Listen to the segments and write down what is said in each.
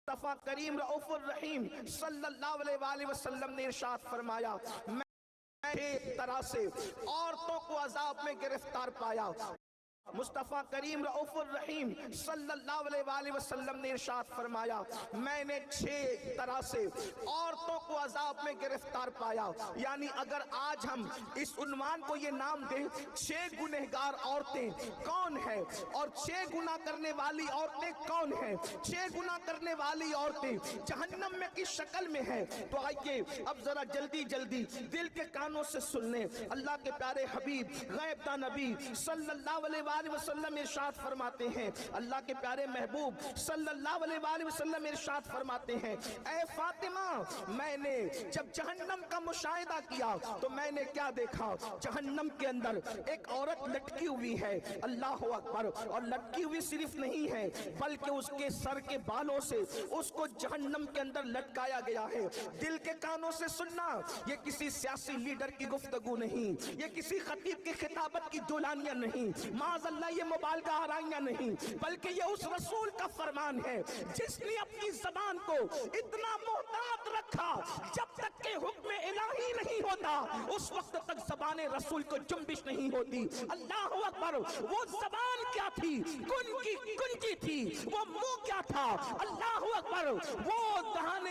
مصطفیٰ کریم رؤوف الرحیم صلی اللہ علیہ وسلم نے ارشاد فرمایا، میں ایک طرح سے عورتوں کو عذاب میں گرفتار پایا۔ مصطفیٰ کریم رؤوف الرحیم صلی اللہ علیہ وسلم نے ارشاد فرمایا، میں نے 6 طرح سے عورتوں کو عذاب میں گرفتار پایا۔ یعنی اگر آج ہم اس عنوان کو یہ نام دیں 6 گنہگار عورتیں کون ہیں اور 6 گناہ کرنے والی عورتیں کون ہیں، 6 گناہ کرنے والی عورتیں جہنم میں کس شکل میں ہیں، تو آئیے اب ذرا جلدی جلدی دل کے کانوں سے سن لیں۔ اللہ کے پیارے حبیب غیب داں نبی صلی اللہ علیہ وسلم ارشاد فرماتے ہیں، اللہ کے پیارے محبوب صلی اللہ علیہ وسلم ارشاد فرماتے ہیں، اے فاطمہ میں نے جب جہنم کا مشاہدہ کیا تو میں نے کیا دیکھا، جہنم کے اندر ایک عورت لٹکی ہوئی ہے، اللہ اکبر، اور لٹکی ہوئی صرف نہیں ہے بلکہ اس کے سر کے بالوں سے اس کو جہنم کے اندر لٹکایا گیا ہے۔ دل کے کانوں سے سننا، یہ کسی سیاسی لیڈر کی گفتگو نہیں، یہ کسی خطیب کی خطابت کی دولانیاں نہیں، معاذ اللہ یہ مبالغہ آرائیاں نہیں، بلکہ یہ اس رسول کا فرمان ہے جس نے اپنی زبان کو اتنا محتاط رکھا جب تک کہ حکم الہی نہیں ہوتا اس وقت تک زبان رسول کو جنبش نہیں ہوتی۔ اللہ اکبر، وہ زبان کیا تھی، کن کی کنجی تھی، وہ منہ کیا تھا، اللہ اکبر، وہ دہن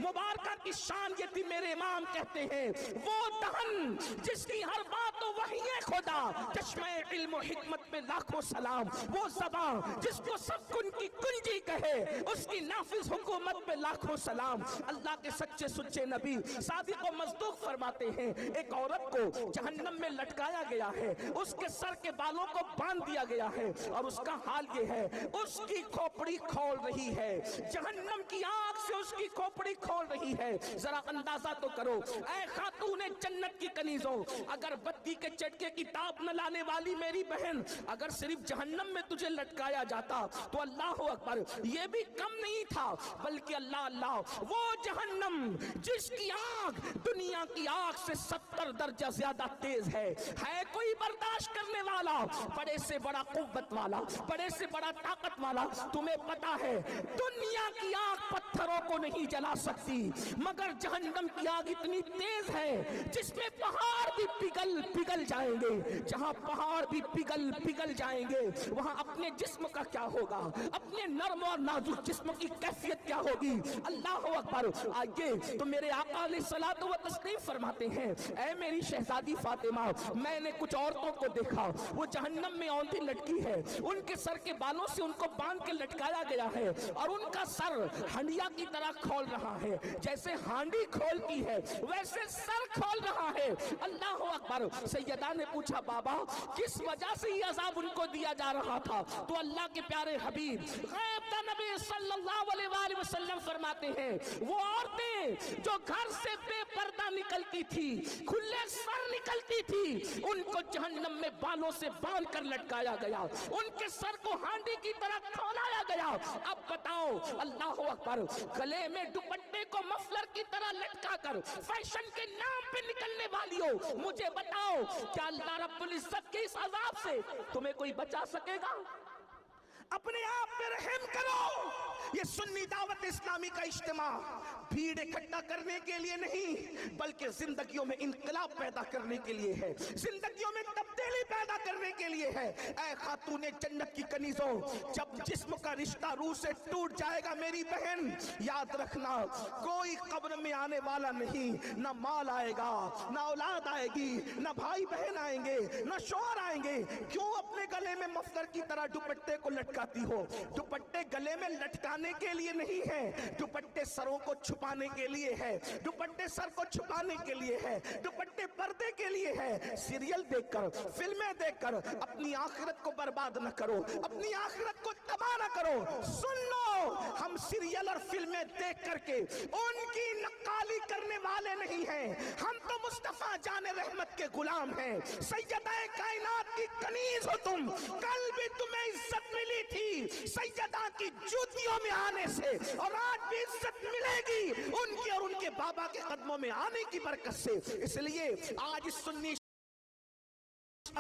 مبارکہ کی شان یہ تھی، میرے امام کہتے ہیں وہ دہن جس کی ہر بات تو وحی خدا، چشمہ علم و حکمت میں لاکھوں سلام، وہ زبان جس کو سب کن کی کنجی کہے اس کی نافذ حکومت میں لاکھوں سلام۔ اللہ کے سچے سچے نبی صادق و مصدوق فرماتے ہیں ایک عورت کو جہنم میں لٹکایا گیا ہے، اس کے سر کے بالوں کو باندھ دیا گیا ہے اور اس کا حال یہ ہے اس کی کھوپڑی کھول رہی ہے، جہنم کی آگ سے اس کی کھوپڑی کھول رہی ہے۔ ذرا اندازہ تو کرو اے خاتون جنت کی کنیزوں، اگر بتی کے چٹکے کی تاب نہ لانے والی میری بہن، اگر صرف جہنم میں تجھے لٹکایا جاتا تو اللہ اکبر یہ بھی کم نہیں تھا، بلکہ اللہ وہ جہنم جس کی آگ دنیا کی آگ سے 70 درجہ زیادہ تیز ہے کوئی برداشت کرنے والا، بڑے سے بڑا قوت والا، بڑے سے بڑا طاقت والا؟ تمہیں پتا ہے دنیا کی آگ پتھروں کو نہیں جلا سکتی، مگر جہنم کی آگ اتنی تیز ہے جس میں پہاڑ بھی پگھل جائیں گے، جہاں پہاڑ بھی پگھل جائیں گے وہاں اپنے جسم کا کیا ہوگا، اپنے نرم اور نازک جسم کی کیفیت کیا ہوگی؟ اللہ اکبر۔ آئیے تو میرے آقا علیہ الصلوۃ والتسلیم فرماتے ہیں اے میری شہزادی فاطمہ، میں نے کچھ عورتوں کو دیکھا وہ جہنم میں اونتی لٹکی ہے، ان کے سر کے بالوں سے ان کو باندھ کے لٹکایا گیا ہے اور ان کا سر ہنڈیا کی طرح کھول رہا ہے، جیسے ہانڈی کھولتی ہے ویسے سر کھول رہا ہے۔ اللہ اکبر۔ سیدہ نے پوچھا بابا کس وجہ سے یہ عذاب ان کو دیا جا رہا تھا؟ تو اللہ کے پیارے حبیب غیب داں نبی صلی اللہ علیہ وسلم فرماتے ہیں وہ عورتیں جو گھر سے بے پردہ نکلتی تھی، کھلے سر نکلتی تھی، ان کو جہنم میں بالوں سے باندھ کر لٹکایا گیا، ان کے سر کو ہانڈی کی طرح کھولایا گیا۔ اب بتاؤ اللہ اکبر، گلے میں دوپٹے کو مفلر کی طرح لٹکا کر فیشن کے نام پہ نکلنے والی ہو، مجھے بتاؤ کیا اللہ رب العزت کے اس عذاب سے تمہیں کوئی بچا سکے گا؟ اپنے آپ پہ رحم کرو۔ یہ سنی دعوت اسلامی کا اجتماع بھیڑ اکٹھا کرنے کے لیے نہیں بلکہ زندگیوں میں انقلاب پیدا کرنے کے لیے ہے، زندگیوں میں تبدیلی پیدا کرنے کے لیے ہے۔ اے خاتون جنت کی کنیزوں، جب جسم کا رشتہ روح سے ٹوٹ جائے گا میری بہن، یاد رکھنا کوئی قبر میں آنے والا نہیں، نہ مال آئے گا، نہ اولاد آئے گی، نہ بھائی بہن آئیں گے، نہ شوہر آئیں گے۔ کیوں اپنے گلے میں مفلر کی طرح دوپٹے کو لٹکاتی ہو؟ دوپٹے گلے میں لٹکانے کے لیے نہیں ہے، دوپٹے سروں کو چھپانے کے لیے ہے، دوپٹے سر کو چھپانے کے لیے ہے، دوپٹے پردے کے لیے ہے۔ سیریل دیکھ کر، فلمیں دیکھ کر اپنی آخرت کو برباد نہ کرو، اپنی آخرت کو تباہ نہ کرو۔ سن لو، ہم سیریل اور فلمیں دیکھ کر کے ان کی نقالی کرنے والے نہیں ہیں، ہم تو مصطفیٰ جان رحمت کے غلام ہیں۔ سیدہ کائنات کی کنیز ہو تم، کل بھی تمہیں عزت ملی تھی سیدہ کی جوتیوں میں آنے سے، اور آج بھی عزت ملے گی ان کی اور ان کے بابا کے قدموں میں آنے کی برکت سے۔ اس لیے آج اس سنی